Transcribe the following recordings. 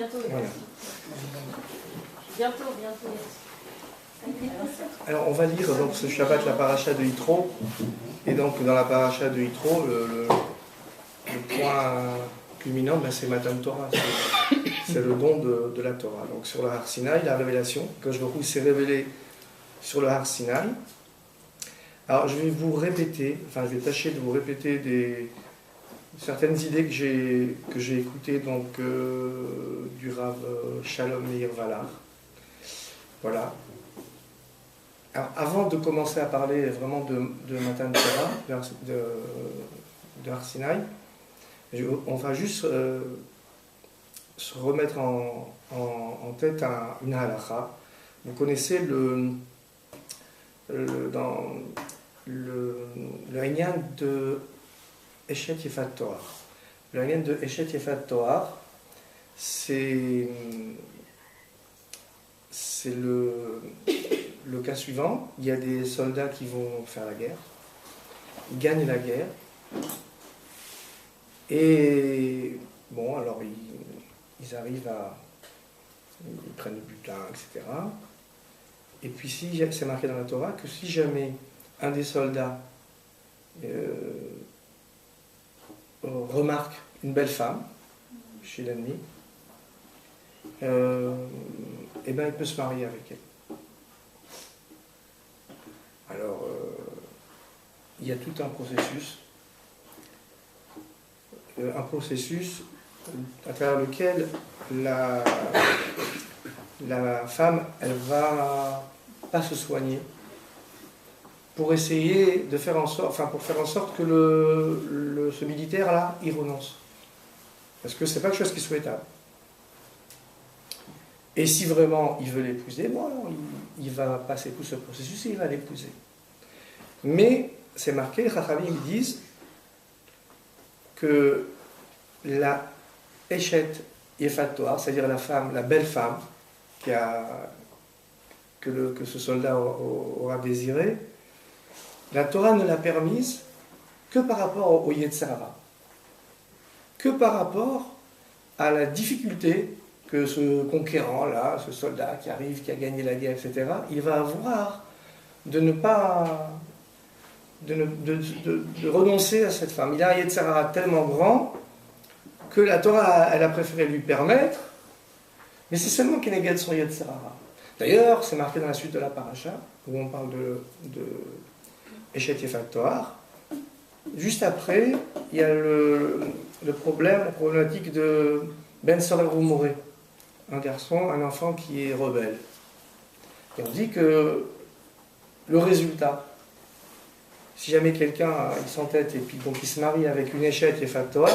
bientôt. Voilà. Bientôt. Alors on va lire donc ce Shabbat la paracha de Yitro, et donc dans la paracha de Yitro, le point culminant, ben, c'est Matan Torah, c'est le don de la Torah. Donc sur le Har Sinaï, la révélation, quand je vous s'est révélé sur le Har Sinaï. Alors je vais vous répéter, enfin je vais tâcher de vous répéter certaines idées que j'ai écoutées donc du Rav Shalom Meir Valar. Voilà. Alors, avant de commencer à parler vraiment de Matan Torah, de Har Sinaï, on va juste se remettre en tête une halakha. Vous connaissez dans le Inyan de Eshet Yefat Toar. Le Inyan de Eshet Yefat Toar, c'est le cas suivant. Il y a des soldats qui vont faire la guerre, ils gagnent la guerre, et bon, alors ils arrivent ils prennent le butin, etc. Et puis c'est marqué dans la Torah que si jamais un des soldats remarque une belle femme chez l'ennemi, eh ben il peut se marier avec elle. Alors, il y a tout un processus à travers lequel la femme, elle va pas se soigner pour essayer de faire en sorte que ce militaire-là, il renonce. Parce que c'est pas quelque chose qui est souhaitable. Et si vraiment il veut l'épouser, bon, alors il va passer tout ce processus et il va l'épouser. Mais c'est marqué, les Chachamim disent que la Eshet Yefat Toar, c'est-à-dire la femme, la belle femme que ce soldat aura désiré, la Torah ne l'a permise que par rapport au Yetzer Hara, que par rapport à la difficulté que ce conquérant-là, ce soldat qui arrive, qui a gagné la guerre, etc., il va avoir de ne pas... de renoncer à cette femme. Il a un Yetzer Hara tellement grand que la Torah, elle a préféré lui permettre, mais c'est seulement qu'il négate son Yetzer Hara. D'ailleurs, c'est marqué dans la suite de la paracha, où on parle de Eshet Yefat Toar. Juste après, il y a la problématique de Ben Sorel Rumoré, un enfant qui est rebelle. Et on dit que le résultat, si jamais quelqu'un il s'entête et puis donc il se marie avec une Eshet Yefat Toar,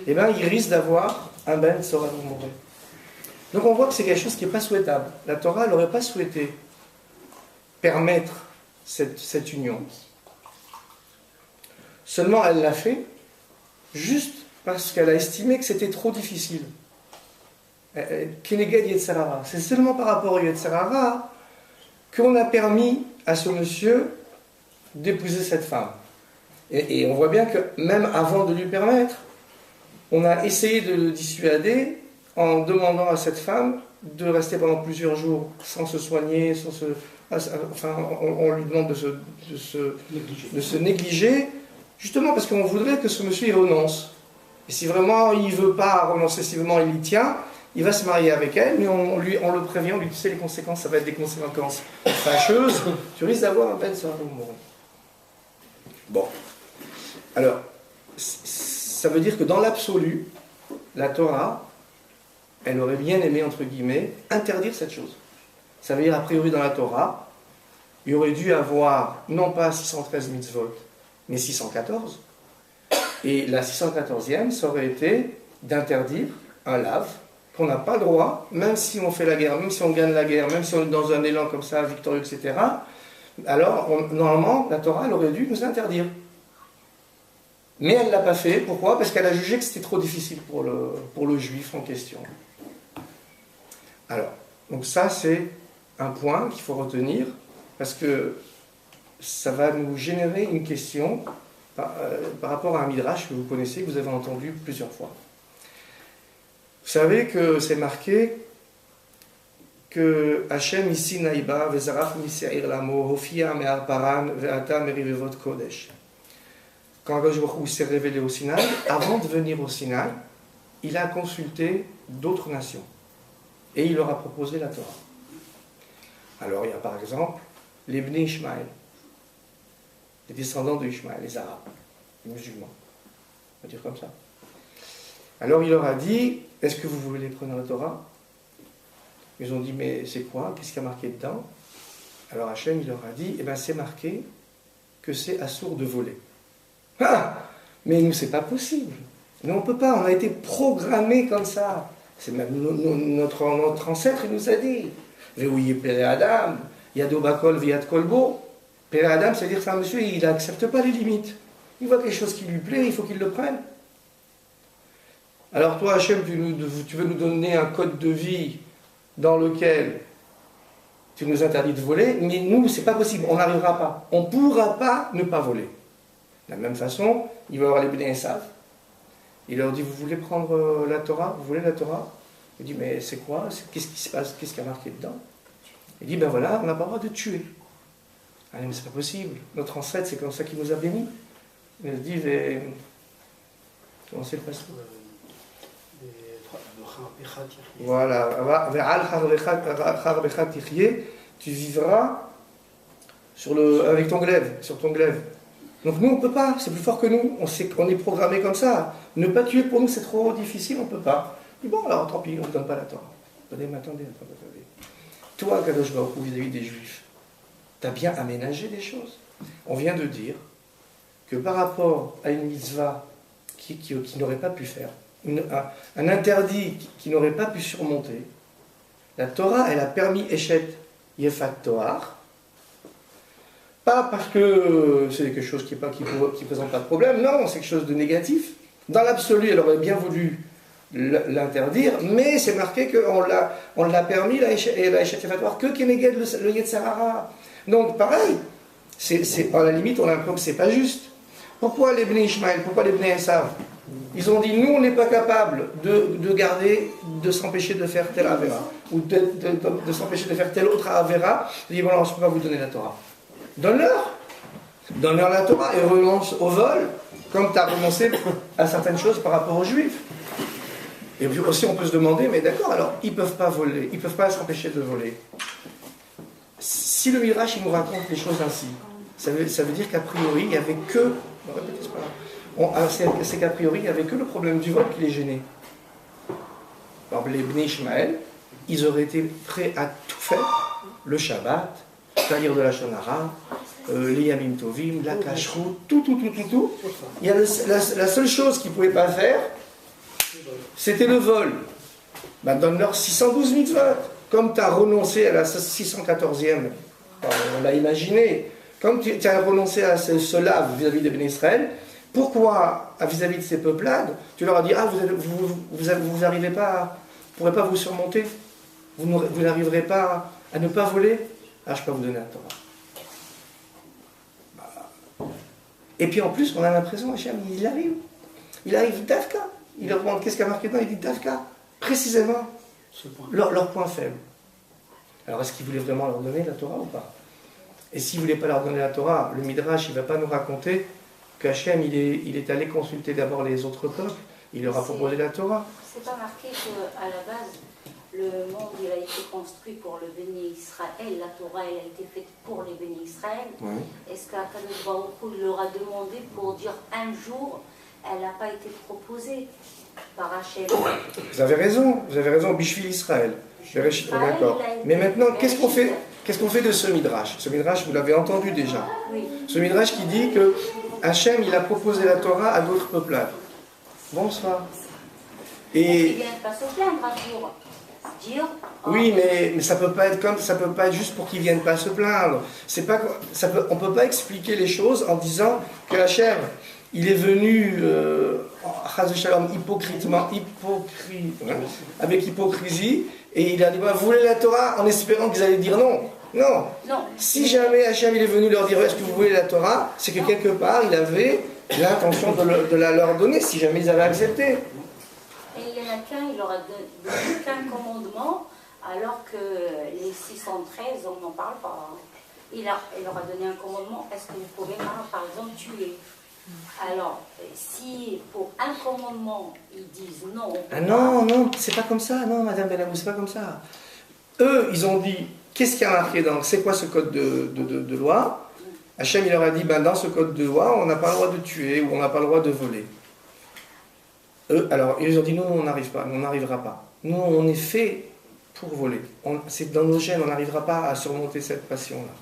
eh ben il risque d'avoir un Ben Sorel Rumoré. Donc on voit que c'est quelque chose qui n'est pas souhaitable. La Torah n'aurait pas souhaité permettre cette union. Seulement elle l'a fait juste parce qu'elle a estimé que c'était trop difficile. Keneged Yetzer Hara. C'est seulement par rapport au Yetzer Hara qu'on a permis à ce monsieur d'épouser cette femme. Et on voit bien que même avant de lui permettre, on a essayé de le dissuader en demandant à cette femme de rester pendant plusieurs jours sans se soigner, on lui demande de se négliger, justement parce qu'on voudrait que ce monsieur y renonce. Et si vraiment il ne veut pas renoncer, si vraiment il y tient, il va se marier avec elle, mais on le prévient, on lui dit, tu sais, les conséquences, ça va être des conséquences fâcheuses, tu risques d'avoir un peine sur un moment. Bon. Alors, ça veut dire que dans l'absolu, la Torah, elle aurait bien aimé, entre guillemets, interdire cette chose. Ça veut dire, a priori, dans la Torah, il y aurait dû avoir, non pas 613 mitzvot, mais 614. Et la 614e, ça aurait été d'interdire un lave, qu'on n'a pas le droit, même si on fait la guerre, même si on gagne la guerre, même si on est dans un élan comme ça, victorieux, etc. Alors, normalement, la Torah, elle aurait dû nous interdire. Mais elle ne l'a pas fait. Pourquoi ? Parce qu'elle a jugé que c'était trop difficile pour le juif en question. Alors, donc ça, c'est un point qu'il faut retenir, parce que ça va nous générer une question par rapport à un midrash que vous connaissez, que vous avez entendu plusieurs fois. Vous savez que c'est marqué que Hachem ici naïba vezarach miseir lamo hofia me'ar paran ve'ata merivevot kodesh. Quand Akadosh Baruch Hu s'est révélé au Sinaï, avant de venir au Sinaï, il a consulté d'autres nations et il leur a proposé la Torah. Alors il y a par exemple les Bnei Ishmaël, les descendants de Ishmaël, les Arabes, les musulmans, on va dire comme ça. Alors il leur a dit, est-ce que vous voulez prendre la Torah? Ils ont dit, mais c'est quoi? Qu'est-ce qu'il y a marqué dedans? Alors Hachem, il leur a dit, eh bien c'est marqué que c'est assourd de voler. Ah, mais nous, c'est pas possible. Nous, on ne peut pas, on a été programmés comme ça. C'est même notre ancêtre, il nous a dit, Veouye Père Adam, Yado Bakol, Viat Kolbo. Père Adam, c'est-à-dire que c'est un monsieur, il n'accepte pas les limites. Il voit quelque chose qui lui plaît, il faut qu'il le prenne. Alors toi, Hachem, tu veux nous donner un code de vie dans lequel tu nous interdis de voler, mais nous, c'est pas possible, on n'arrivera pas. On ne pourra pas ne pas voler. De la même façon, il va y avoir les Bnei Esav. Il leur dit, vous voulez prendre la Torah? Vous voulez la Torah? Il dit, mais c'est quoi? Qu'est-ce qui se passe? Qu'est-ce qu'il y a marqué dedans? Il dit, ben voilà, on n'a pas le droit de tuer. Ah, mais c'est pas possible. Notre ancêtre, c'est comme ça qu'il nous a bénis. Il nous dit, comment c'est le passage? Voilà, tu vivras avec ton glaive, sur ton glaive. Donc nous, on ne peut pas, c'est plus fort que nous, on est programmé comme ça. Ne pas tuer pour nous, c'est trop difficile, on ne peut pas. Et bon, alors tant pis, on ne donne pas la Torah. Attendez. Toi, Kadosh Baruch Hu, vis-à-vis des Juifs, tu as bien aménagé des choses. On vient de dire que par rapport à une mitzvah qui n'aurait pas pu faire, un interdit qui n'aurait pas pu surmonter, la Torah, elle a permis Eshet Yefat Toar, pas parce que c'est quelque chose qui ne présente pas de problème, non, c'est quelque chose de négatif. Dans l'absolu, elle aurait bien voulu l'interdire, mais c'est marqué qu'on l'a permis, la Eshet Yefat Toar, que Keneged le Yetzer Hara. Donc pareil, à la limite, on a l'impression que c'est pas juste. Pourquoi les Bnei Ishmael, pourquoi les Bnei Esav? Ils ont dit, nous, on n'est pas capable de s'empêcher de faire telle Avera, ou de s'empêcher de faire telle autre Avera. Ils disent, bon, alors, je ne peux pas vous donner la Torah. Donne-leur la Torah et renonce au vol, comme tu as renoncé à certaines choses par rapport aux Juifs. Et puis aussi, on peut se demander, mais d'accord, alors, ils ne peuvent pas voler, ils ne peuvent pas s'empêcher de voler. Si le Midrash, il nous raconte les choses ainsi, ça veut dire qu'a priori, il n'y avait que... c'est qu'a priori, il n'y avait que le problème du vol qui les gênait. Alors, les Bnei Ishmael, ils auraient été prêts à tout faire, le Shabbat, c'est-à-dire de la Shonara, les Yamim Tovim, la Kashrut, tout. Il y a la seule chose qu'ils ne pouvaient pas faire, c'était le vol. Ben, donne-leur 612 mitzvot. Comme tu as renoncé à la 614e, on l'a imaginé, comme tu as renoncé à cela vis-à-vis des Béné Israël, pourquoi, vis-à-vis de ces peuplades, tu leur as dit, ah, vous n'arrivez pas, vous ne pourrez pas vous surmonter, vous n'arriverez pas à ne pas voler, ah, je peux vous donner la Torah. Et puis en plus, on a l'impression, Hachem, il arrive Davka, il leur demande qu'est-ce qu'il y a marqué dedans, il dit Davka, précisément, leur point faible. Alors est-ce qu'il voulait vraiment leur donner la Torah ou pas? Et s'il ne voulait pas leur donner la Torah, le Midrash, il ne va pas nous raconter qu'Hachem, il est allé consulter d'abord les autres peuples, il leur a proposé la Torah. C'est pas marqué qu'à la base, le monde il a été construit pour le Béni Israël, la Torah elle a été faite pour les Béni Israël. Oui. Est-ce qu'Akadosh Baruch Hu leur a demandé pour dire un jour, elle n'a pas été proposée par Hachem? Vous avez raison, Bishvil Israël. D'accord. Mais maintenant, qu'est-ce qu'on fait de ce Midrash? Ce Midrash, vous l'avez entendu déjà. Oui. Ce Midrash qui dit que Hachem, il a proposé la Torah à d'autres peuplades. Bonsoir. Et... il vient pas se plaindre un jour. Dire, oui, mais ça peut pas être comme ça peut pas être juste pour qu'ils viennent pas se plaindre. On peut pas expliquer les choses en disant que Hachem, il est venu avec hypocrisie et il a dit vous voulez la Torah en espérant qu'ils allaient dire non. Non. Si jamais Hachem il est venu leur dire est-ce que vous voulez la Torah, c'est que quelque part il avait l'intention de la leur donner si jamais ils avaient accepté. Et il y en chacun, il aura donné qu'un commandement, alors que les 613, on n'en parle pas. Il aura donné un commandement, est-ce que vous pouvez pas, par exemple, tuer? Alors, si pour un commandement, ils disent non... Ah non, non, c'est pas comme ça, non, Madame Benamou, c'est pas comme ça. Eux, ils ont dit, qu'est-ce qu'il y a marqué dans, c'est quoi ce code de loi? Hachem, il leur a dit, ben, dans ce code de loi, on n'a pas le droit de tuer ou on n'a pas le droit de voler. Eux, alors, ils ont dit, non, on n'arrive pas, on n'arrivera pas. Nous, on est fait pour voler. C'est dans nos gènes, on n'arrivera pas à surmonter cette passion-là.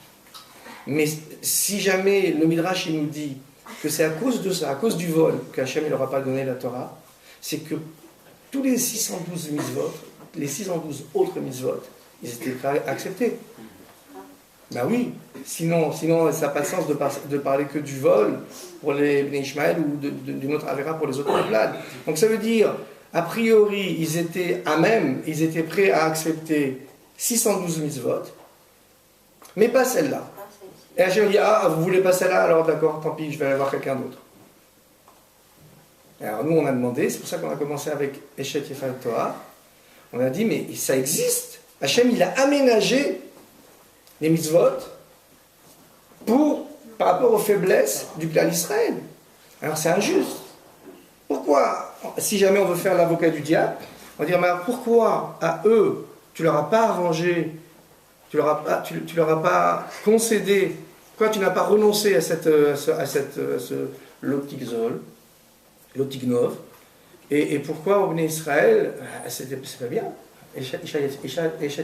Mais si jamais le Midrash, il nous dit que c'est à cause de ça, à cause du vol, qu'Hachem, il n'aura pas donné la Torah, c'est que tous les 612 mitzvot, les 612 autres mitzvot, ils étaient acceptés. Ben oui, sinon ça n'a pas de sens de parler que du vol pour les Bnei Ishmael ou d'une autre avéra pour les autres peuplades. Donc ça veut dire, a priori, ils étaient à même, ils étaient prêts à accepter 612 mitzvot, mais pas celle-là. Et Hachem dit, ah, vous voulez pas celle-là, alors d'accord, tant pis, je vais aller voir quelqu'un d'autre. Alors nous, on a demandé, c'est pour ça qu'on a commencé avec Eshet Yefat Torah, on a dit, mais ça existe. Hachem, il a aménagé les mitzvot par rapport aux faiblesses du clan d'Israël. Alors c'est injuste. Pourquoi, si jamais on veut faire l'avocat du diable, on va dire, mais alors pourquoi à eux, tu leur as pas arrangé, tu leur as pas concédé, pourquoi tu n'as pas renoncé à ce l'optikzol, l'optiknov, et pourquoi au Bnei Israël, c'est pas bien. Eshet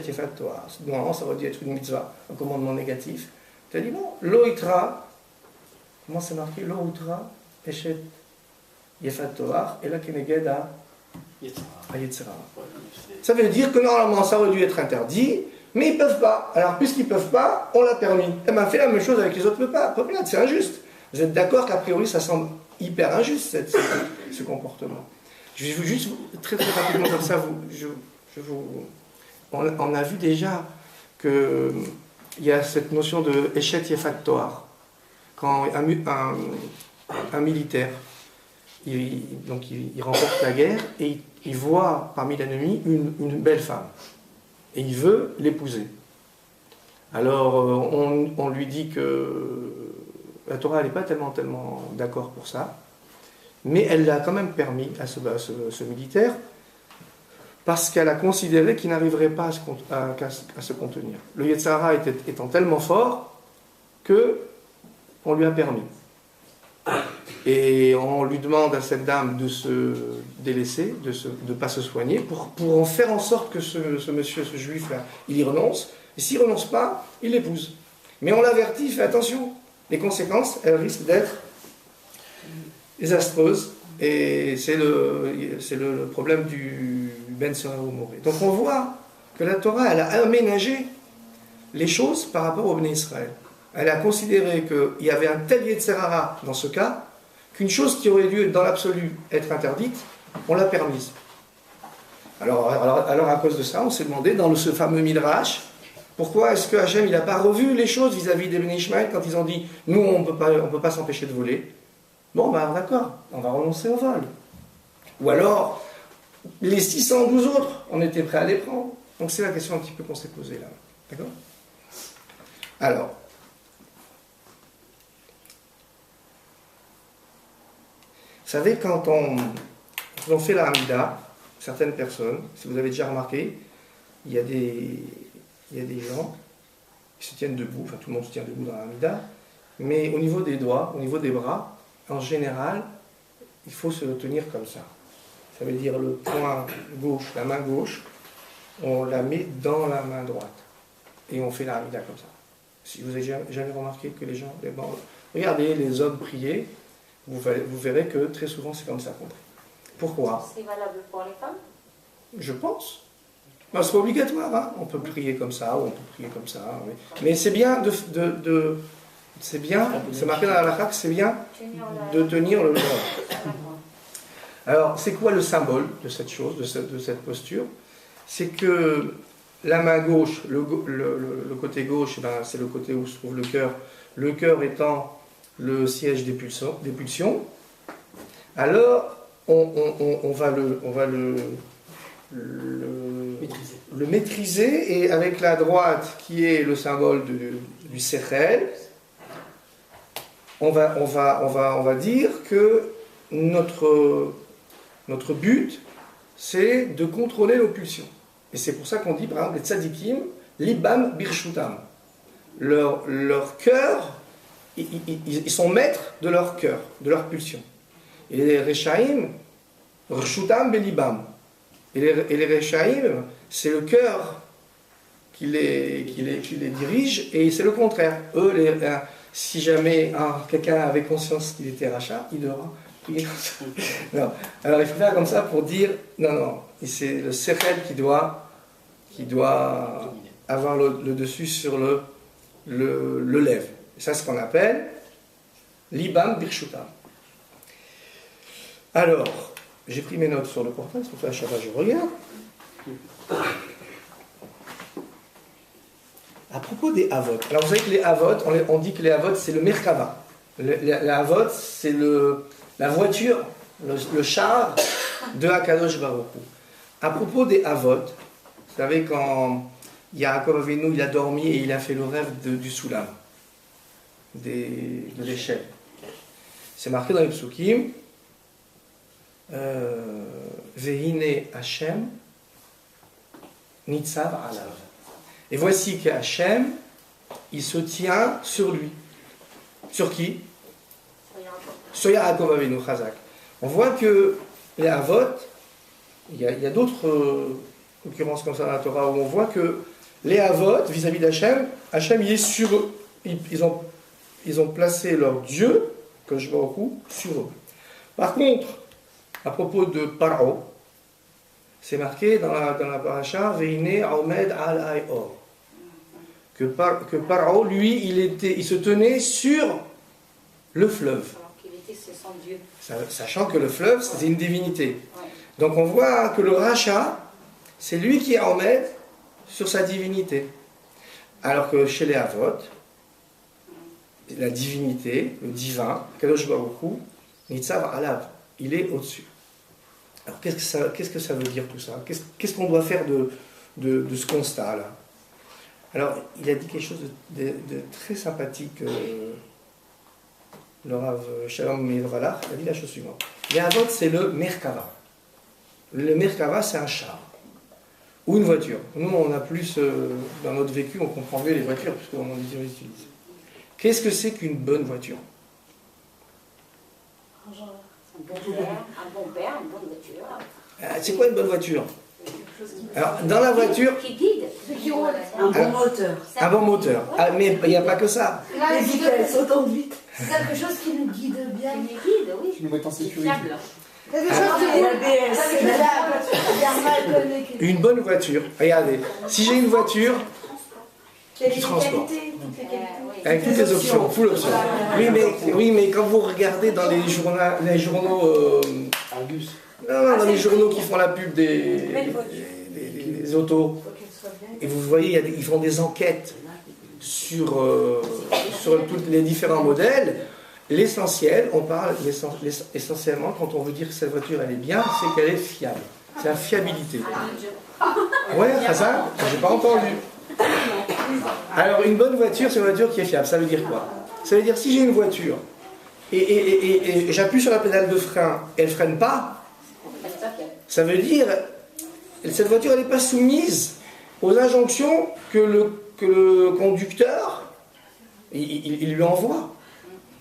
Yefat Torah. Normalement, ça aurait dû être une mitzvah, un commandement négatif. Tu as dit non, lo itra, comment c'est marqué? Lo itra, Eshet Yefat Torah, et là, keneged a Yetzirah. Ça veut dire que normalement, ça aurait dû être interdit, mais ils ne peuvent pas. Alors, puisqu'ils ne peuvent pas, on l'a permis. Eh bien, fait la même chose avec les autres peuplades, c'est injuste. Vous êtes d'accord qu'a priori, ça semble hyper injuste, ce comportement. Je vais juste, très très rapidement comme ça, on a vu déjà qu'il y a cette notion de Eshet Yefat Torah. Quand un militaire, il remporte la guerre et il voit parmi l'ennemi une belle femme. Et il veut l'épouser. Alors on lui dit que la Torah elle n'est pas tellement d'accord pour ça, mais elle l'a quand même permis à ce militaire, parce qu'elle a considéré qu'il n'arriverait pas à se contenir. Le Yetzirah étant tellement fort qu'on lui a permis. Et on lui demande à cette dame de se délaisser, de ne pas se soigner, pour en faire en sorte que ce monsieur, ce juif-là, il y renonce. Et s'il ne renonce pas, il l'épouse. Mais on l'avertit, fais attention. Les conséquences, elles risquent d'être désastreuses. Et c'est le problème du Ben Sera ou Moré. Donc on voit que la Torah, elle a aménagé les choses par rapport au Bnei Israël. Elle a considéré qu'il y avait un tel Yetzirah dans ce cas, qu'une chose qui aurait dû, dans l'absolu, être interdite, on l'a permise. Alors à cause de ça, on s'est demandé, dans ce fameux Midrash, pourquoi est-ce que Hachem n'a pas revu les choses vis-à-vis des Bnei Ishmael quand ils ont dit, nous, on ne peut pas s'empêcher de voler. Bon, ben d'accord, on va renoncer au vol. Ou alors, les 612 autres, on était prêts à les prendre. Donc c'est la question un petit peu qu'on s'est posée là. D'accord? Alors, vous savez, quand on fait la Hamida, certaines personnes, si vous avez déjà remarqué, il y a des gens qui se tiennent debout, enfin tout le monde se tient debout dans la Hamida, mais au niveau des doigts, au niveau des bras, en général, il faut se tenir comme ça. Ça veut dire le poing gauche, la main gauche, on la met dans la main droite. Et on fait la Hamida comme ça. Si vous avez jamais remarqué que les gens, regardez les hommes prier, vous verrez que très souvent c'est comme ça qu'on prie. Pourquoi? C'est valable pour les femmes? Je pense. Non, c'est pas obligatoire, hein. On peut prier comme ça, ou on peut prier comme ça. Mais c'est bien c'est marqué dans la halakha que c'est bien de tenir le bras. Alors, c'est quoi le symbole de cette chose, de cette posture? C'est que la main gauche, le côté gauche, c'est le côté où se trouve le cœur étant le siège des pulsions. Alors, on va le le maîtriser, et avec la droite qui est le symbole du Sechel, on va dire que notre but, c'est de contrôler nos pulsions. Et c'est pour ça qu'on dit, par exemple, les tzadikim, libam birshutam. Leur cœur, ils sont maîtres de leur cœur, de leur pulsion. Et les Rechaim, Rshutam belibam. Et les Rechaim, c'est le cœur qui les dirige, et c'est le contraire. Eux, si jamais quelqu'un avait conscience qu'il était rachat, il devra prier comme ça. Non. Alors il faut faire comme ça pour dire, non, et c'est le Sechel qui doit avoir le dessus sur le lève. Et ça, c'est ce qu'on appelle l'ibam birshutam. Alors, j'ai pris mes notes sur le portable, c'est pour ça à chaque fois je regarde. À propos des Havot. Alors vous savez que les Havot, on dit que les Havot c'est le Merkava. Les Havot c'est la voiture, le char de Akadosh Baruch Hu. À propos des Havot, vous savez quand Yaakov Avinu il a dormi et il a fait le rêve du Soulam, de l'échelle. C'est marqué dans les Psukim. Vehine Hashem Nitzav Alav. Et voici que Hashem, il se tient sur lui. Sur qui? Sur Yaakov Avinu Chazak. On voit que les Havot, il y a d'autres occurrences comme ça dans la Torah où on voit que les Havot, vis-à-vis d'Hachem, Hachem il est sur eux. Ils ont placé leur Dieu, que je vois beaucoup, sur eux. Par contre, à propos de Paro, c'est marqué dans la paracha Veine Omed al Ayor. Que Paro, lui, il se tenait sur le fleuve. Alors qu'il était son Dieu. Sachant que le fleuve, c'était une divinité. Ouais. Donc on voit que le rachat, c'est lui qui est Omed sur sa divinité. Alors que chez les Havot, la divinité, le divin, Kadosh Baruch Hu, Nitzav Alav, il est au-dessus. Alors qu'est-ce que ça veut dire tout ça? Qu'est-ce qu'on doit faire de ce constat-là? Alors, il a dit quelque chose de très sympathique, le Rav Shalom Meir-Valach, il a dit la chose suivante. Les Havot, c'est le Merkava. Le Merkava, c'est un char. Ou une voiture. Nous, on a plus, dans notre vécu, on comprend mieux les voitures, puisqu'on les utilise. Qu'est-ce que c'est qu'une bonne voiture? Un bon père, une bonne voiture. C'est quoi une bonne voiture? Alors, dans la voiture... Qui guide. Un bon moteur. Un bon moteur. Ah, mais il n'y a pas que ça. Les vitesses, autant de vite. C'est quelque chose qui nous guide bien. Qui nous guide, oui. Qui nous met en sécurité. Quelque chose qui Une bonne voiture. Regardez, si j'ai une voiture... qui transporte. Avec toutes les options, full option. Oui, mais quand vous regardez dans les journaux Argus. Non, dans les journaux qui font la pub des autos, et vous voyez, ils font des enquêtes sur tous les différents modèles. L'essentiel, on parle essentiellement, quand on veut dire que cette voiture elle est bien, c'est qu'elle est fiable. C'est la fiabilité. Ouais, ça, j'ai pas entendu. Alors, une bonne voiture, c'est une voiture qui est fiable. Ça veut dire quoi? Ça veut dire si j'ai une voiture et j'appuie sur la pédale de frein et elle ne freine pas, ça veut dire cette voiture n'est pas soumise aux injonctions que le conducteur il lui envoie.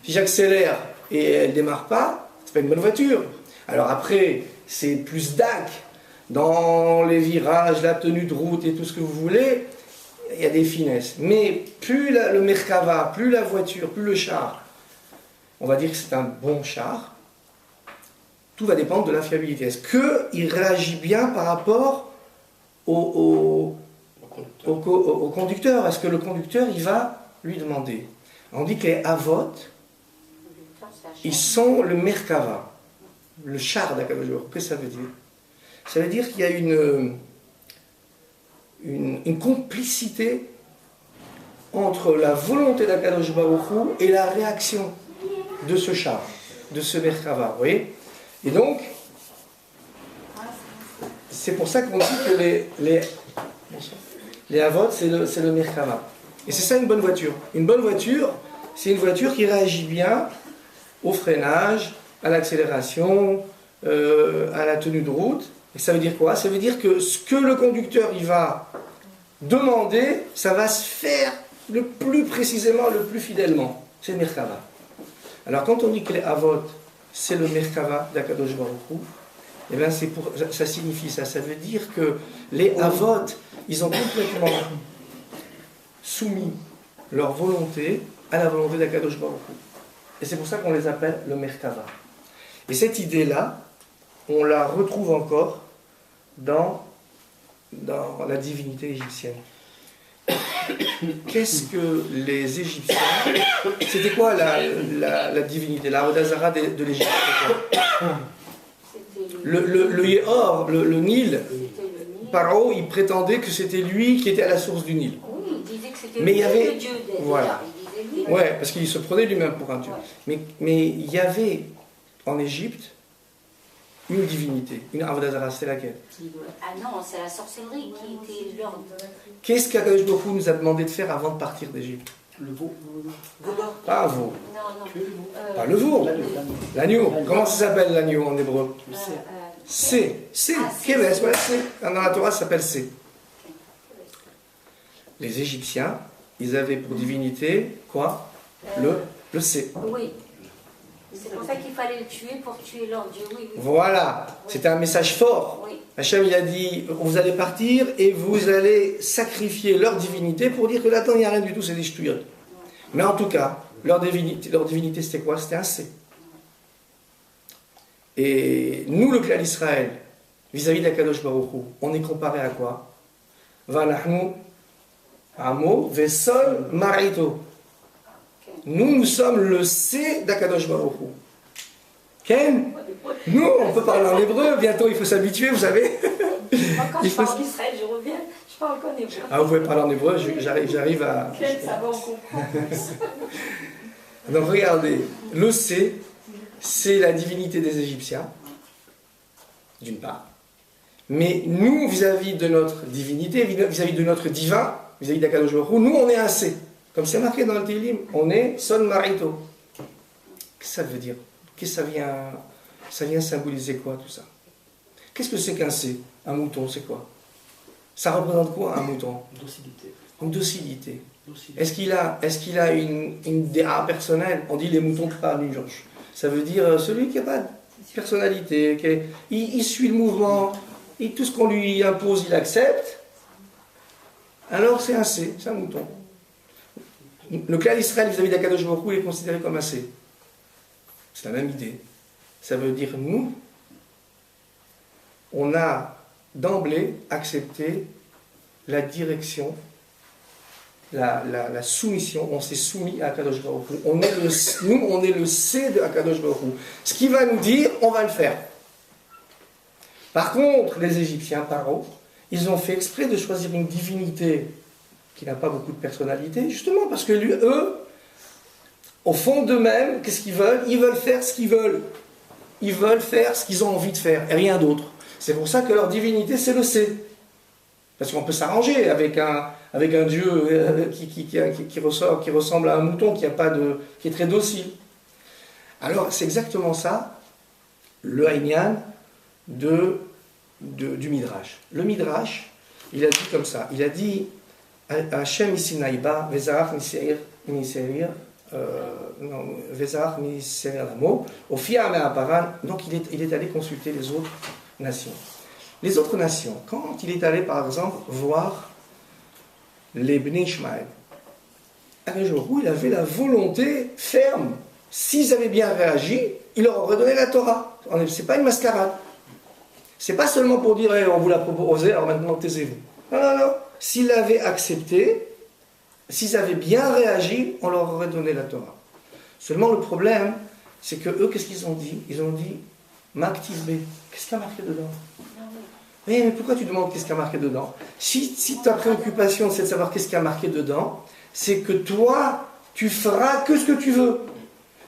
Si j'accélère et elle ne démarre pas, c'est pas une bonne voiture. Alors après, c'est plus DAC dans les virages, la tenue de route et tout ce que vous voulez. Il y a des finesses. Mais plus le Merkava, plus la voiture, plus le char, on va dire que c'est un bon char, tout va dépendre de la fiabilité. Est-ce qu'il réagit bien par rapport au conducteur? Est-ce que le conducteur, il va lui demander? On dit que les Havot, ils sont le Merkava, le char d'Akadosh Baruch Hu. Qu'est-ce que ça veut dire? Ça veut dire qu'il y a une complicité entre la volonté d'Akadosh Baruch Hu et la réaction de ce char, de ce Merkava, vous voyez? Et donc, c'est pour ça qu'on dit que les Avot, c'est le Merkava. Et c'est ça une bonne voiture. Une bonne voiture, c'est une voiture qui réagit bien au freinage, à l'accélération, à la tenue de route. Et ça veut dire quoi? Ça veut dire que ce que le conducteur il va demander, ça va se faire le plus précisément, le plus fidèlement. C'est le Merkava. Alors quand on dit que les Avot, c'est le Merkava d'Akadosh Baruch Hu, eh bien ça signifie ça. Ça veut dire que les Avot, ils ont complètement soumis leur volonté à la volonté d'Akadosh Baruch Hu. Et c'est pour ça qu'on les appelle le Merkava. Et cette idée-là, on la retrouve encore dans la divinité égyptienne. Qu'est-ce que les Égyptiens... C'était quoi la divinité, la Odazara de l'Égypte? Le Yéhor, le Nil, Paro, il prétendait que c'était lui qui était à la source du Nil. Oui, il disait que c'était Mais il y avait... le Dieu. Voilà. Ouais, parce qu'il se prenait lui-même pour un Dieu. Ouais. Mais il y avait en Égypte une divinité, une Avodazara, c'est laquelle? Ah non, c'est la sorcellerie qui était leur... Qu'est-ce qu'Akadosh Baruch Hu nous a demandé de faire avant de partir d'Égypte? Le veau. Pas un veau. Non. Pas le veau. L'agneau. Comment ça s'appelle l'agneau en hébreu? C. Kéves, ouais, C. Dans la Torah, ça s'appelle C. Les Égyptiens, ils avaient pour divinité quoi? Le C. Oui. C'est pour ça qu'il fallait le tuer pour tuer leur Dieu. Oui. Voilà. C'était un message fort. Oui. Hachem, il a dit, vous allez partir et vous allez sacrifier leur divinité pour dire que là-dedans, il n'y a rien du tout, c'est des ch'touillottes. Mais en tout cas, leur divinité, c'était quoi? C'était un C. Et nous, le clan d'Israël, vis-à-vis d'Akadosh Baruch Hu, on est comparé à quoi? Vanahnu Amo Vesol Marito. Nous sommes le C d'Akadosh Baruch Hu. Ken? Nous, on peut parler en hébreu, bientôt il faut s'habituer, vous savez. Quand je parle d'Israël, je reviens, je parle en hébreu. Ah, vous pouvez parler en hébreu, j'arrive à... Ken, ça va, on comprend. Donc regardez, le C, c'est la divinité des Égyptiens, d'une part. Mais nous, vis-à-vis de notre divinité, vis-à-vis de notre divin, vis-à-vis d'Akadosh Baruch Hu, nous, on est un C. Comme c'est marqué dans le Télim, on est Son Marito. Qu'est-ce que ça veut dire? Qu'est-ce que ça vient symboliser quoi tout ça? Qu'est-ce que c'est qu'un C? Un mouton, c'est quoi? Ça représente quoi un mouton? Docilité. Une docilité. Est-ce qu'il a une DA personnelle? On dit les moutons parlent une jonche. Ça veut dire celui qui n'a pas de personnalité, il suit le mouvement, et tout ce qu'on lui impose, il accepte. Alors c'est un C, c'est un mouton. Le clan d'Israël vis-à-vis d'Akadosh Baruch Hu est considéré comme un C. C'est la même idée. Ça veut dire nous, on a d'emblée accepté la direction, la soumission, on s'est soumis à Akadosh Baruch Hu. On est le C de Akadosh Baruch Hu. Ce qu'il va nous dire, on va le faire. Par contre, les Égyptiens, Paro, ils ont fait exprès de choisir une divinité qui n'a pas beaucoup de personnalité, justement parce que eux, au fond d'eux-mêmes, qu'est-ce qu'ils veulent? Ils veulent faire ce qu'ils veulent. Ils veulent faire ce qu'ils ont envie de faire, et rien d'autre. C'est pour ça que leur divinité, c'est le C. Parce qu'on peut s'arranger avec un Dieu qui ressemble à un mouton, qui est très docile. Alors, c'est exactement ça, le Haïnian du Midrash. Le Midrash, il a dit comme ça, il a dit Hashem Isinaïba, Vezarach Niseir, Vezarach Niseir Lamo, Ofia Me'aparan, donc il est allé consulter les autres nations. Les autres nations, quand il est allé par exemple voir les Bnei Ishmael, un jour où il avait la volonté ferme, s'ils avaient bien réagi, il leur aurait donné la Torah. C'est pas une mascarade. C'est pas seulement pour dire hey, on vous l'a proposé, alors maintenant taisez-vous. Non. S'ils l'avaient accepté, s'ils avaient bien réagi, on leur aurait donné la Torah. Seulement le problème, c'est que eux, qu'est-ce qu'ils ont dit? Ils ont dit Maktivbe. Qu'est-ce qu'il y a marqué dedans? Mais pourquoi tu demandes qu'est-ce qu'il y a marqué dedans? Si ta préoccupation c'est de savoir qu'est-ce qu'il y a marqué dedans, c'est que toi, tu feras que ce que tu veux.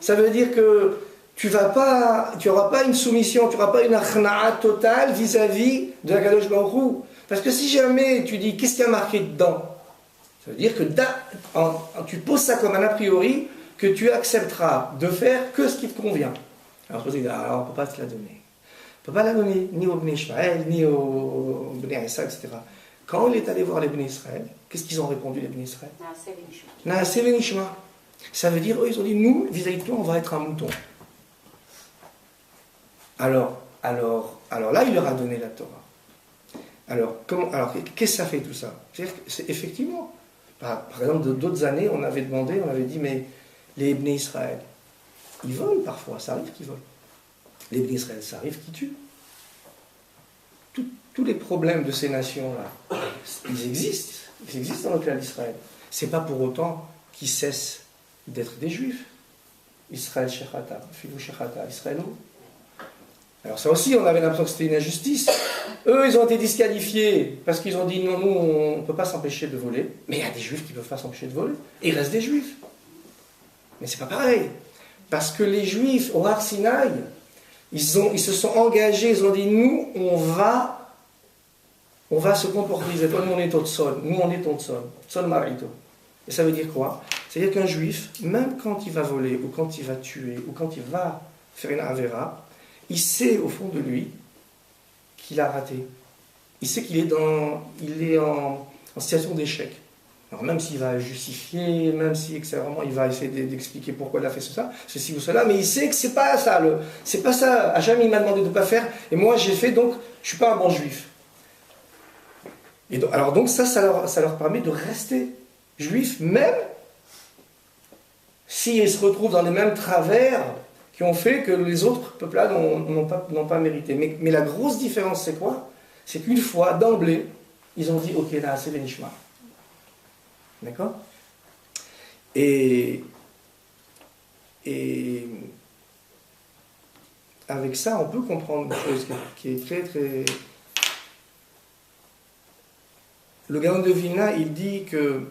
Ça veut dire que tu n'auras pas une soumission, tu n'auras pas une akhna'a totale vis-à-vis de la Kadosh Baruch Hu. Parce que si jamais tu dis qu'est-ce qu'il y a marqué dedans, ça veut dire que tu poses ça comme un a priori que tu accepteras de faire que ce qui te convient. Alors on ne peut pas te la donner. On ne peut pas la donner ni au Bnei Ishmael, ni au Bnei Issa, etc. Quand il est allé voir les Bnei Israël, qu'est-ce qu'ils ont répondu les Bnei Israël? Naaseh v'nishma. Ça veut dire, eux, ils ont dit, nous, vis-à-vis de toi, on va être un mouton. Alors là, il leur a donné la Torah. Alors, qu'est-ce que ça fait tout ça? C'est-à-dire que c'est effectivement, par exemple, d'autres années, on avait dit, mais les Bnei Israël, ils volent parfois, ça arrive qu'ils volent. Les Bnei Israël, ça arrive qu'ils tuent. Tous les problèmes de ces nations-là, ils existent dans le clan d'Israël. C'est pas pour autant qu'ils cessent d'être des Juifs. Israël Shechata, Filou Shechata, Israël. Alors ça aussi, on avait l'impression que c'était une injustice. Eux, ils ont été disqualifiés parce qu'ils ont dit non, nous, on ne peut pas s'empêcher de voler. Mais il y a des Juifs qui ne peuvent pas s'empêcher de voler. Et il reste des Juifs. Mais c'est pas pareil. Parce que les Juifs, au Har Sinaï, ils se sont engagés, ils ont dit nous, on va se comporter. Nous, on est ton sol. Nous, on est ton sol. Sol marito. Et ça veut dire quoi? C'est-à-dire qu'un Juif, même quand il va voler, ou quand il va tuer, ou quand il va faire une avéra, il sait au fond de lui qu'il a raté. Il sait qu'il est en situation d'échec. Alors même s'il va justifier, même si extérieurement il va essayer d'expliquer pourquoi il a fait ceci ou cela, mais il sait que c'est pas ça. C'est pas ça. Jamais il m'a demandé de ne pas faire, et moi j'ai fait, donc je suis pas un bon juif. Et donc ça leur permet de rester juifs, même s'ils se retrouvent dans les mêmes travers qui ont fait que les autres peuplades n'ont pas mérité. Mais la grosse différence, c'est quoi? C'est qu'une fois, d'emblée, ils ont dit, ok, là, c'est Benishma. D'accord? Et avec ça, on peut comprendre une chose qui est très, très... Le Gaon de Vilna, il dit que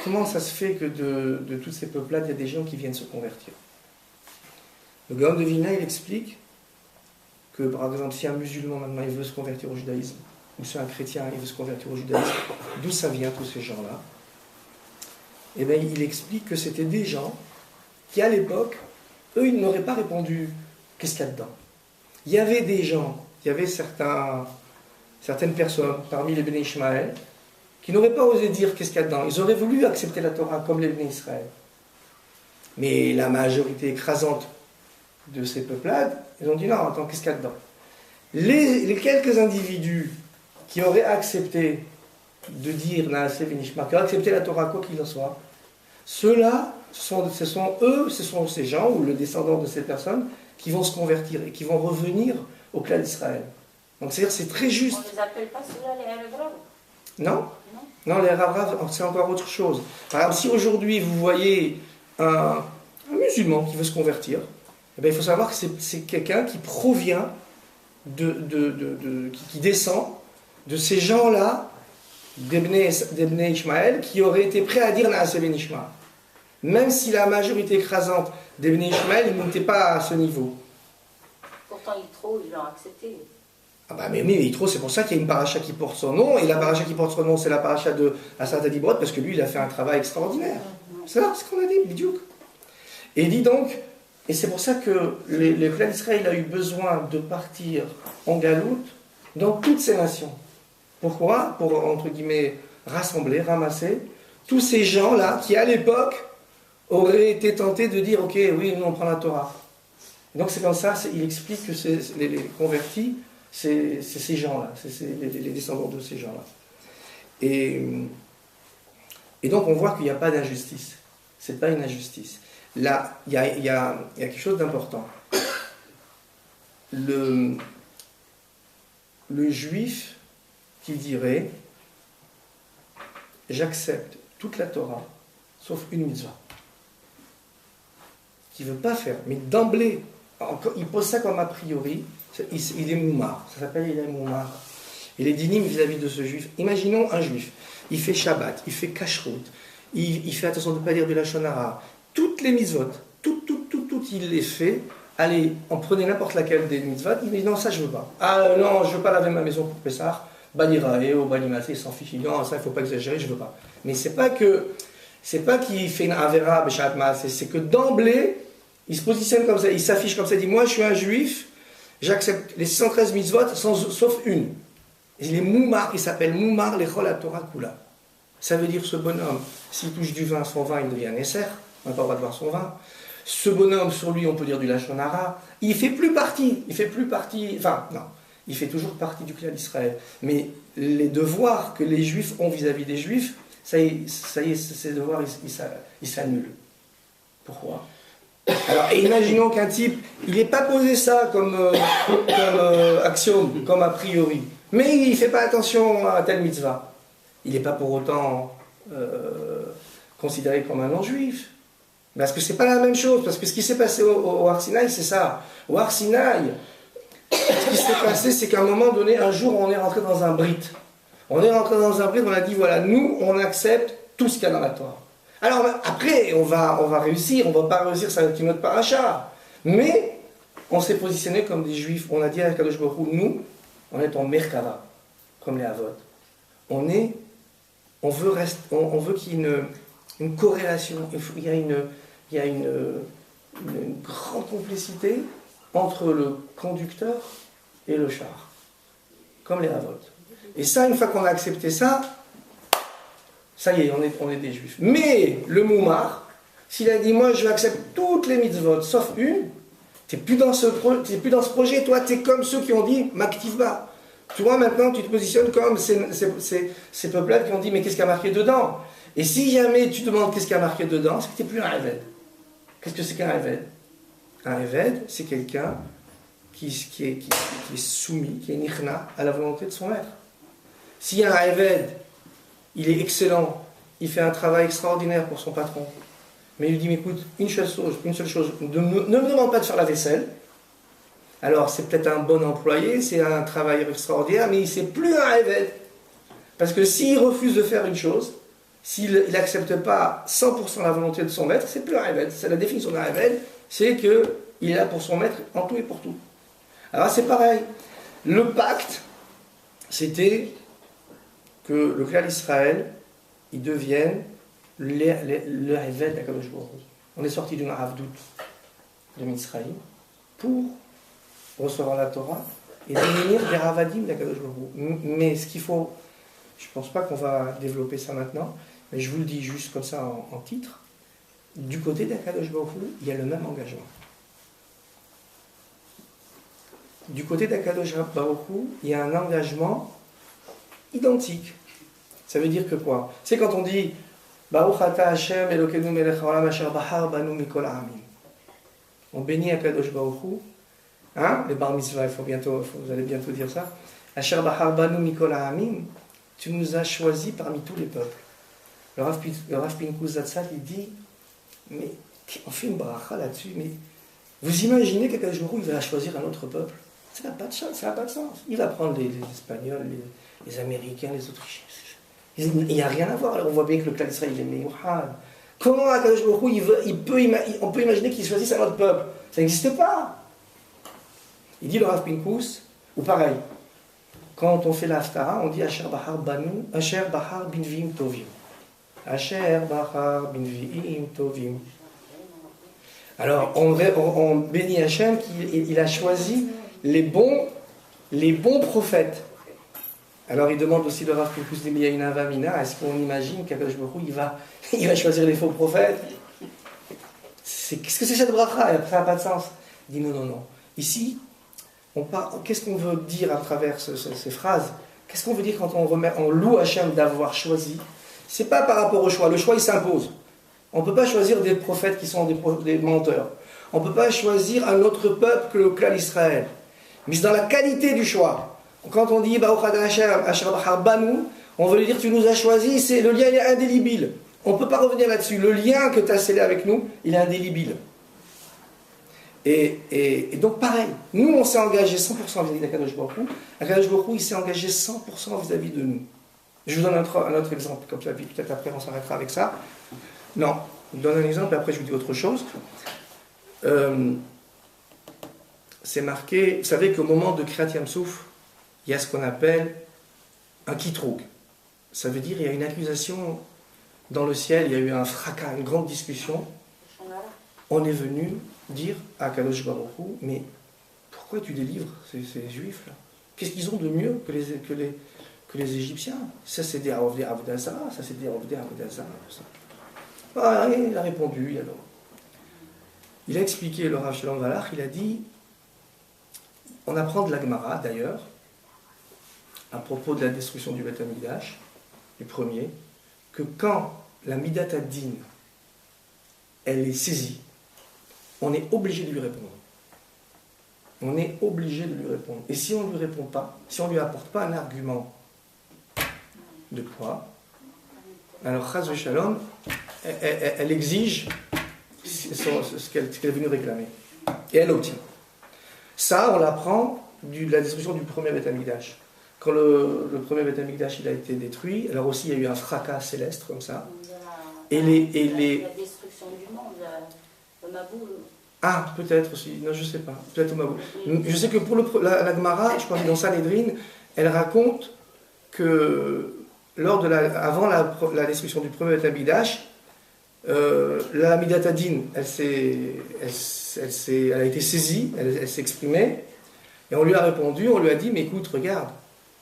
comment ça se fait que de tous ces peuples-là, il y a des gens qui viennent se convertir? Le Gaon de Vilna, il explique que, par exemple, si un musulman maintenant il veut se convertir au judaïsme, ou si un chrétien il veut se convertir au judaïsme, d'où ça vient tous ces gens-là? Eh bien, il explique que c'était des gens qui, à l'époque, eux, ils n'auraient pas répondu qu'est-ce qu'il y a dedans. Il y avait des gens, il y avait certaines personnes parmi les Béné Ishmaël qui n'auraient pas osé dire qu'est-ce qu'il y a dedans. Ils auraient voulu accepter la Torah comme les Béné Israël. Mais la majorité écrasante de ces peuplades, ils ont dit non, attends, qu'est-ce qu'il y a dedans? Les quelques individus qui auraient accepté de dire Naaseh v'nishma, qui auraient accepté la Torah quoi qu'il en soit, ceux-là, ce sont ces gens, ou le descendant de ces personnes, qui vont se convertir et qui vont revenir au clan d'Israël. Donc c'est-à-dire c'est très juste. On ne les appelle pas ceux-là les Arabrav? Non, les Arabrav, c'est encore autre chose. Par exemple, si aujourd'hui vous voyez un musulman qui veut se convertir, eh bien, il faut savoir que c'est quelqu'un qui provient qui descend de ces gens-là, des Bnei Ishmael, qui auraient été prêts à dire Naaseh v'nishma. Même si la majorité écrasante des Bnei Ishmael, ils n'étaient pas à ce niveau. Pourtant, Yitro, ils l'ont accepté. Ah bah mais Yitro, c'est pour ça qu'il y a une paracha qui porte son nom, et la paracha qui porte son nom, c'est la paracha de Asat Adibrot, parce que lui, il a fait un travail extraordinaire. C'est là ce qu'on a dit, Bidiouk. Et il dit donc, et c'est pour ça que le clan d'Israël a eu besoin de partir en galoute dans toutes ces nations. Pourquoi? Pour, entre guillemets, rassembler, ramasser tous ces gens-là qui, à l'époque, auraient été tentés de dire, ok, oui, nous on prend la Torah. Et donc c'est comme ça, il explique que les convertis, c'est ces gens-là, c'est les descendants de ces gens-là. Et donc on voit qu'il n'y a pas d'injustice. C'est pas une injustice. Là, il y a quelque chose d'important. Le juif qui dirait j'accepte toute la Torah sauf une mitzvah, qui ne veut pas faire, mais d'emblée, il pose ça comme a priori, il est moumar, ça s'appelle il est moumar. Il est dinim vis-à-vis de ce juif. Imaginons un juif, il fait Shabbat, il fait Kashrut, il fait attention de ne pas dire de la Shonara, toutes les mitzvot, tout, il les fait. Allez, en prenez n'importe laquelle des mitzvot, il dit non, ça je veux pas. Ah non, je veux pas laver ma maison pour Pessah. Banirae ou Banimaté, sans fichier. Non, ça il faut pas exagérer, je veux pas. Mais c'est pas qu'il fait une avera b'shat ma'aseh, c'est que d'emblée, il se positionne comme ça, il s'affiche comme ça, il dit moi je suis un juif, j'accepte les 113 mitzvot sauf une. Il est Moumar, il s'appelle Moumar lechol haTorah kula. Ça veut dire ce bonhomme, s'il touche du vin, son vin il devient Nesser, on n'a pas le droit de voir son vin. Ce bonhomme, sur lui, on peut dire du Lachon Hara. Il fait plus partie, enfin, non, il fait toujours partie du clan d'Israël. Mais les devoirs que les Juifs ont vis-à-vis des Juifs, ça y est, ces devoirs, ils s'annulent. Pourquoi? Alors, imaginons qu'un type, il n'ait pas posé ça comme axiome, comme a priori, mais il ne fait pas attention à telle mitzvah. Il n'est pas pour autant considéré comme un non-juif. Parce que c'est pas la même chose, parce que ce qui s'est passé au Har Sinaï, c'est ça. Au Har Sinaï, ce qui s'est passé, c'est qu'à un moment donné, un jour, on est rentré dans un brit. On est rentré dans un brit, on a dit, voilà, nous, on accepte tout ce qu'il y a dans la Torah. Alors, après, on va réussir, on va pas réussir, ça va être une autre paracha. Mais, on s'est positionné comme des juifs. On a dit à Kadosh Baruch Hu, nous, on est en Merkava, comme les Havot. On veut qu'il y ait une corrélation, il y a une grande complicité entre le conducteur et le char, comme les Havot. Et ça, une fois qu'on a accepté ça, ça y est, on est des juifs. Mais le Moumar, s'il a dit, moi je vais accepter toutes les mitzvot, sauf une, t'es plus dans ce projet, toi, t'es comme ceux qui ont dit, Maktivba. Tu vois, maintenant, tu te positionnes comme ces peuplades qui ont dit, mais qu'est-ce qu'il y a marqué dedans? Et si jamais tu demandes qu'est-ce qu'il y a marqué dedans, c'est que tu n'es plus un Eved. Qu'est-ce que c'est qu'un Eved? Un Eved, c'est quelqu'un qui est soumis, qui est nichna à la volonté de son maître. Si un Eved, il est excellent, il fait un travail extraordinaire pour son patron, mais il lui dit, mais écoute, une seule chose, ne me demande pas de faire la vaisselle. Alors c'est peut-être un bon employé, c'est un travailleur extraordinaire, mais c'est plus un Eved. Parce que s'il refuse de faire une chose, s'il n'accepte pas 100% la volonté de son maître, c'est plus un Eved. C'est la définition d'un Eved, c'est qu'il est là pour son maître en tout et pour tout. Alors c'est pareil. Le pacte, c'était que le clan d'Israël, il devienne le Eved d'Akadosh Baruch Hu. On est sorti d'une Avdout de Mitzrayim pour recevoir la Torah et devenir des Ravadim d'Akadosh Baruch Hu. Mais ce qu'il faut, je ne pense pas qu'on va développer ça maintenant, mais je vous le dis juste comme ça en titre, du côté d'Akadosh Baruch Hu, il y a le même engagement. Du côté d'Akadosh Baruch Hu, il y a un engagement identique. Ça veut dire que quoi? C'est quand on dit Baruch ata Hashem Elokeinu melech haolam asher bahar banu mikol ha'amim. On bénit Akadosh Baruch Hu. Hein? Les bar mitzvah, vous allez bientôt dire ça. Asher bahar banu mikol ha'amim. Tu nous as choisis parmi tous les peuples. Le Rav Pinkus Zatzal, il dit, mais on fait une bracha là-dessus, mais vous imaginez qu'Akadosh Baruch Hu, il va choisir un autre peuple? Ça n'a pas de sens, Il va prendre les Espagnols, les Américains, les Autrichiens. Il n'y a rien à voir. Alors on voit bien que le clan d'Israël, il est meilleur. Comment Akadosh Baruch Hu, on peut imaginer qu'il choisisse un autre peuple? Ça n'existe pas. Il dit le Rav Pinkus, ou pareil, quand on fait l'Haftara, on dit Asher Bahar Binviim Tovim. Asher Bahar Binviim Tovim. Alors, on bénit Hachem qu'il a choisi les bons prophètes. Alors, il demande aussi le Rav Pinkus de Miyaina Vamina, est-ce qu'on imagine qu'Akadosh Baruch Hu, il va choisir les faux prophètes? Qu'est-ce que c'est cette bracha? Ça n'a pas de sens. Il dit non. Ici, qu'est-ce qu'on veut dire à travers ces phrases? Qu'est-ce qu'on veut dire quand on loue Hachem d'avoir choisi? C'est pas par rapport au choix. Le choix, il s'impose. On ne peut pas choisir des prophètes qui sont des menteurs. On ne peut pas choisir un autre peuple que le clan d'Israël. Mais c'est dans la qualité du choix. Quand on dit Baruch Ata Hashem Asher Bahar Banu, on veut lui dire tu nous as choisis, le lien est indélébile. On ne peut pas revenir là-dessus. Le lien que tu as scellé avec nous, il est indélébile. Et donc pareil, nous on s'est engagé 100% vis-à-vis d'Akadosh Baruch Hu. Akadosh Baruch Hu, il s'est engagé 100% vis-à-vis de nous. Je vous donne un autre exemple, comme ça, puis peut-être après on s'arrêtera avec ça. Non, donne un exemple, après je vous dis autre chose. C'est marqué, vous savez qu'au moment de Kriyat Yam-Souf, il y a ce qu'on appelle un kitroug. Ça veut dire il y a une accusation dans le ciel, il y a eu un fracas, une grande discussion. On est venu dire à Kadosh Baruch Hu, mais pourquoi tu délivres ces juifs-là? Qu'est-ce qu'ils ont de mieux que les Égyptiens? Ça c'est des Avodé Avodazara, ça c'est des Avodé Avodazara. Ah, il a répondu alors. Il a expliqué le Rav Shalom Valach, il a dit, on apprend de la Gemara d'ailleurs, à propos de la destruction du Beth Amikdash, du premier, que quand la Midat Ad-Din, elle est saisie, on est obligé de lui répondre. On est obligé de lui répondre. Et si on ne lui répond pas, si on ne lui apporte pas un argument de poids, alors Chas Shalom, elle exige ce qu'elle est venue réclamer. Et elle obtient. Ça, on l'apprend de la destruction du premier Beth Amikdash. Quand le premier Beth Amikdash il a été détruit, alors aussi il y a eu un fracas céleste comme ça. La destruction du monde, le Maboul. Ah, peut-être aussi. Non, je ne sais pas. Peut-être au Maboul. Je sais que pour la Gemara, je pense que dans Sanhedrin, elle raconte que avant la destruction du premier Beth Amikdash, la Midat Ad-Din, elle a été saisie, elle s'est exprimée, et on lui a répondu, on lui a dit, mais écoute, regarde,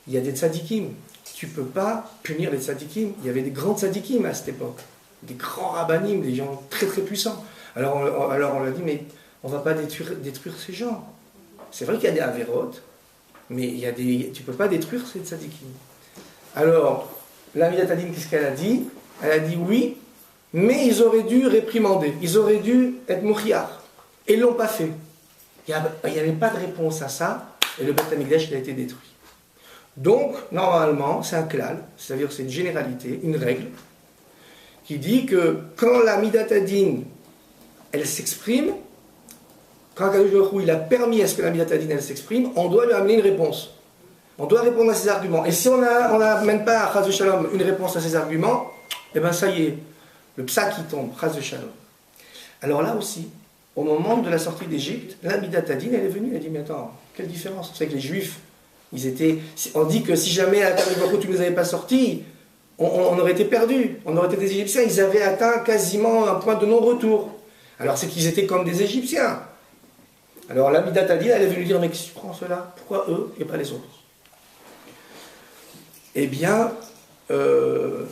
il y a des tzadikim, tu ne peux pas punir les tzadikim. Il y avait des grands tzadikim à cette époque, des grands rabbanim, des gens très très puissants. Alors on lui a dit, mais on ne va pas détruire ces gens. C'est vrai qu'il y a des avérotes, mais tu ne peux pas détruire ces tzadikim. Alors, la Midat Ad-Din, qu'est-ce qu'elle a dit? Elle a dit oui, mais ils auraient dû réprimander, ils auraient dû être mouchiar. Et ils ne l'ont pas fait. Il n'y avait pas de réponse à ça, et le Beth Amikdash il a été détruit. Donc, normalement, c'est un klal, c'est-à-dire c'est une généralité, une règle, qui dit que quand la Midat Ad-Din, elle s'exprime, quand Kadosh Baruch Hu, il a permis à ce que la Midat Ad-Din, elle s'exprime, on doit lui amener une réponse. On doit répondre à ses arguments. Et si on n'amène pas à Chas Shalom une réponse à ses arguments, eh bien ça y est, le psa qui tombe, Chas Shalom. Alors là aussi, au moment de la sortie d'Égypte, la Midat Ad-Din, elle est venue, elle a dit, mais attends, quelle différence? C'est que les Juifs, on dit que si jamais à Kadosh Baruch Hu, tu ne nous avais pas sortis, on aurait été perdus, on aurait été des Égyptiens, ils avaient atteint quasiment un point de non-retour. Alors c'est qu'ils étaient comme des Égyptiens. Alors la Midat Ad-Din, elle est venue dire, mais qu'est-ce que tu prends cela? Pourquoi eux et pas les autres? Eh bien, il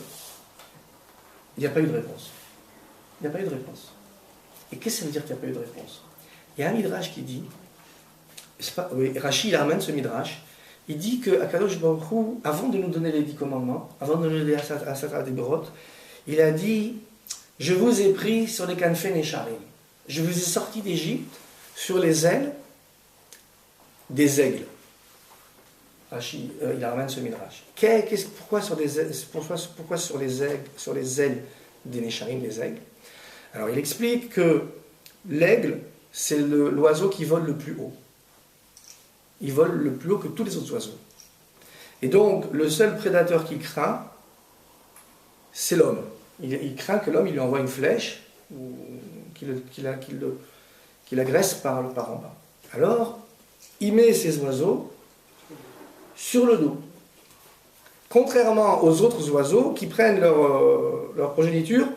n'y a pas eu de réponse. Il n'y a pas eu de réponse. Et qu'est-ce que ça veut dire qu'il n'y a pas eu de réponse? Il y a un midrash qui dit, Rashi il ramène ce midrash, il dit qu'à Kadosh Baruch Hu, avant de nous donner les 10 commandements, avant de nous donner à Satra Debrot, il a dit, je vous ai pris sur les Kanfei Nesharim. Je vous ai sorti d'Égypte sur les ailes des aigles. Rashi, il ramène ce midrash. Pourquoi sur les ailes des Nesharim, des aigles? Alors il explique que l'aigle, c'est l'oiseau qui vole le plus haut. Il vole le plus haut que tous les autres oiseaux. Et donc, le seul prédateur qu'il craint, c'est l'homme. Il craint que l'homme il lui envoie une flèche ou qu'il agresse par en bas. Alors, il met ses oiseaux sur le dos. Contrairement aux autres oiseaux qui prennent leur progéniture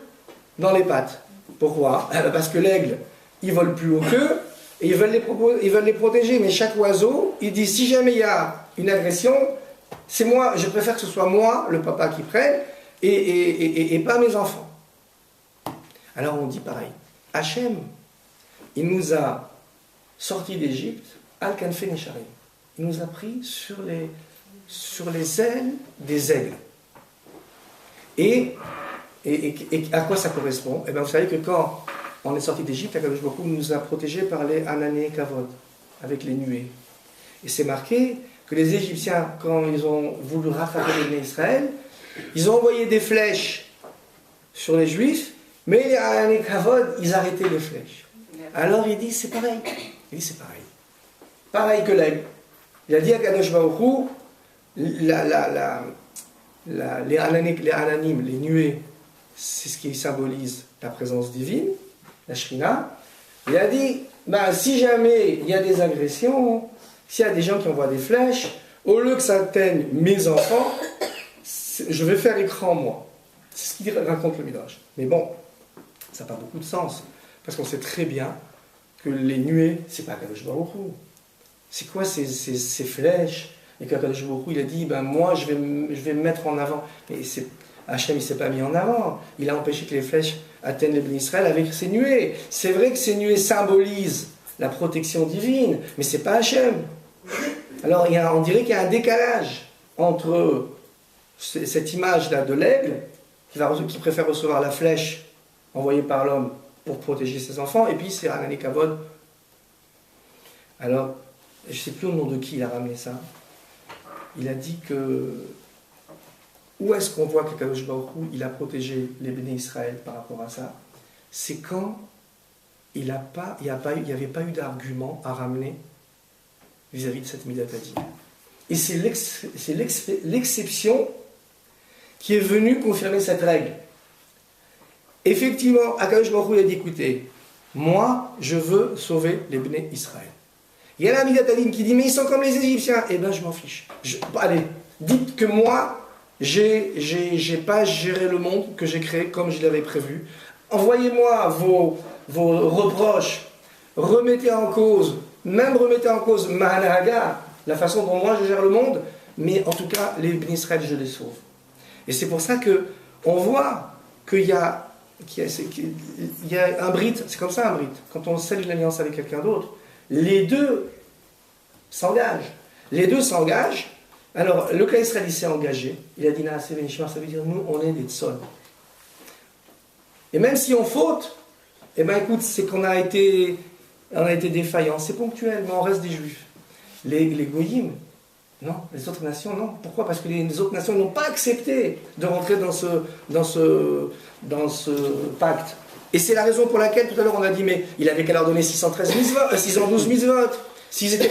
dans les pattes. Pourquoi? Parce que l'aigle, il vole plus haut qu'eux, et ils veulent les protéger. Mais chaque oiseau, il dit, si jamais il y a une agression, c'est moi, je préfère que ce soit moi, le papa, qui prenne, et pas mes enfants. Alors on dit pareil. Hachem, il nous a sortis d'Égypte, Al-Kanfei Nesharim. Il nous a pris sur les ailes des aigles. Et à quoi ça correspond? Eh bien, vous savez que quand on est sorti d'Égypte, Akadosh Baruch Hu nous a protégés par les Anané Kavod, avec les nuées. Et c'est marqué que les Égyptiens, quand ils ont voulu rattraper les Bnei Israël, ils ont envoyé des flèches sur les Juifs, mais les Anané Kavod, ils arrêtaient les flèches. Alors il dit, c'est pareil. Il dit, c'est pareil. Pareil que l'aigle. Il a dit à Kadosh Baruch Hu, les Ananim, les nuées, c'est ce qui symbolise la présence divine, la Shrina. Il a dit, si jamais il y a des agressions, s'il y a des gens qui envoient des flèches, au lieu que ça atteigne mes enfants, je vais faire écran moi. C'est ce qu'il raconte le Midrash. Mais bon, ça n'a pas beaucoup de sens. Parce qu'on sait très bien que les nuées, c'est pas Kadosh Baruch Hu. C'est quoi ces flèches? Et Kadosh Baruch Hu, il a dit, moi je vais me mettre en avant. Mais Hachem, il ne s'est pas mis en avant. Il a empêché que les flèches atteignent les bénis Israël avec ces nuées. C'est vrai que ces nuées symbolisent la protection divine, mais ce n'est pas Hachem. Alors on dirait qu'il y a un décalage entre cette image-là de l'aigle, qui préfère recevoir la flèche envoyée par l'homme pour protéger ses enfants, et puis c'est Hanani Kavod. Alors, je ne sais plus au nom de qui il a ramené ça. Il a dit que où est-ce qu'on voit que Kadosh Baruch Hu, il a protégé les bénis Israël par rapport à ça? C'est quand il n'y avait pas eu d'argument à ramener vis-à-vis de cette Midat Hadin. Et c'est l'exception qui est venue confirmer cette règle. Effectivement, Kadosh Baruch Hu a dit, écoutez, moi, je veux sauver les bénis Israël. Il y a la Midat Hadin qui dit, mais ils sont comme les Égyptiens. Eh bien, je m'en fiche. Allez, dites que moi, j'ai pas géré le monde que j'ai créé comme je l'avais prévu. Envoyez-moi vos reproches. Remettez en cause Mahanaga, la façon dont moi je gère le monde, mais en tout cas, les bénis Israël, je les sauve. Et c'est pour ça qu'on voit qu'il y a un brit, c'est comme ça un brit. Quand on scelle une alliance avec quelqu'un d'autre, les deux s'engagent. Alors, le cas Israël, il s'est engagé. Il a dit, ça veut dire, nous, on est des tsols. Et même si on faute, écoute, c'est qu'on a été défaillant. C'est ponctuel, mais on reste des juifs. Les goyim, non. Les autres nations, non. Pourquoi? Parce que les autres nations n'ont pas accepté de rentrer dans ce pacte. Et c'est la raison pour laquelle, tout à l'heure, on a dit, mais il avait qu'à leur donner 612 mitzvot. S'ils n'étaient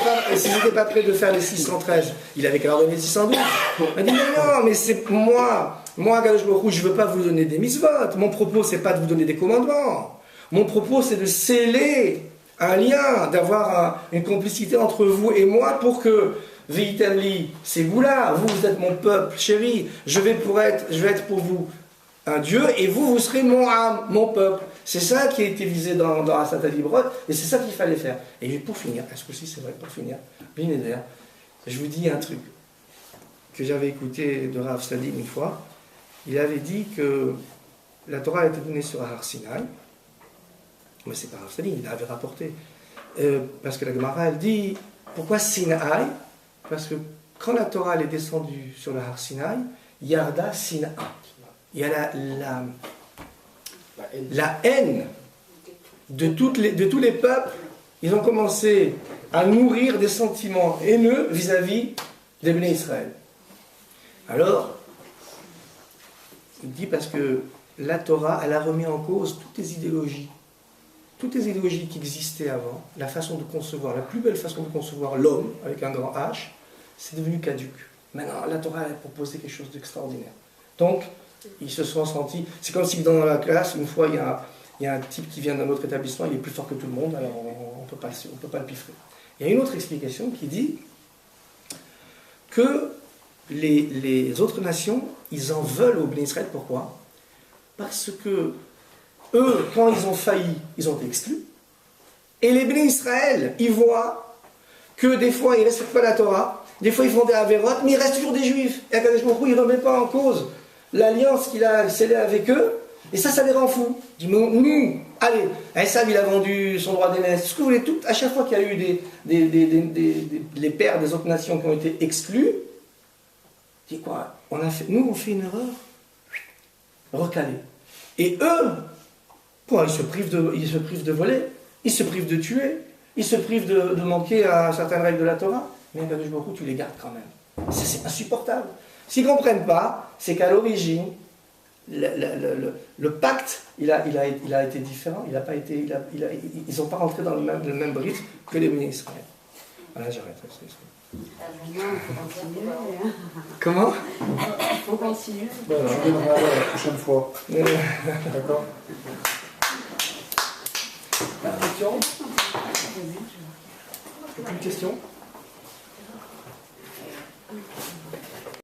pas prêts de faire les 613, il avait qu'à leur donner 612. On a dit, non, mais c'est moi, Kadosh Baruch Hu, je ne veux pas vous donner des mitzvot. Mon propos, c'est pas de vous donner des commandements. Mon propos, c'est de sceller un lien, d'avoir une complicité entre vous et moi pour que, Veitenli, c'est vous là, vous êtes mon peuple chéri, je vais être pour vous un Dieu, et vous serez mon âme, mon peuple. C'est ça qui a été visé dans Asat Alibrot, et c'est ça qu'il fallait faire. Et pour finir, est-ce que si c'est vrai, pour finir, bien d'ailleurs, je vous dis un truc que j'avais écouté de Rav Sadi une fois. Il avait dit que la Torah a été donnée sur Har Sinaï, mais c'est pas Rav Sadi, il l'avait rapporté. Parce que la Gemara, elle dit, pourquoi Sinaï? Parce que quand la Torah elle est descendue sur le Har Sinaï, Yarda Sinaï. Il y a la haine de tous les peuples. Ils ont commencé à nourrir des sentiments haineux vis-à-vis des bénis Israël. Alors, il dit parce que la Torah, elle a remis en cause toutes les idéologies qui existaient avant, la façon de concevoir, la plus belle façon de concevoir l'homme, avec un grand H, c'est devenu caduc. Maintenant, la Torah, elle a proposé quelque chose d'extraordinaire. Donc, ils se sont sentis... C'est comme si dans la classe, une fois, il y a un type qui vient d'un autre établissement, il est plus fort que tout le monde, alors on ne peut pas le piffrer. Il y a une autre explication qui dit que les autres nations, ils en veulent au Béni Israël. Pourquoi? Parce que eux, quand ils ont failli, ils ont été exclus. Et les Béni Israël, ils voient que des fois, ils ne respectent pas la Torah, des fois, ils font des avérotes, mais il reste toujours des juifs. Et Akadosh Baruch Hu, il ne remet pas en cause l'alliance qu'il a scellée avec eux, et ça les rend fous. Il dit, nous, allez, Esav, il a vendu son droit d'aînesse, tout ce que vous voulez, à chaque fois qu'il y a eu les pères des autres nations qui ont été exclus, il dit quoi? Nous, on fait une erreur, recalée. Et eux, ils se privent de voler, ils se privent de tuer, ils se privent de manquer à certaines règles de la Torah, mais Akadosh Baruch Hu, tu les gardes quand même. C'est insupportable. S'ils ne comprennent pas, c'est qu'à l'origine, le pacte, il a été différent. Ils n'ont pas rentré dans le même rythme que les bénis Israël. Voilà, j'arrête. Comment? faut continuer. Ben, tu viendras la prochaine fois. D'accord. Question ? Aucune question ?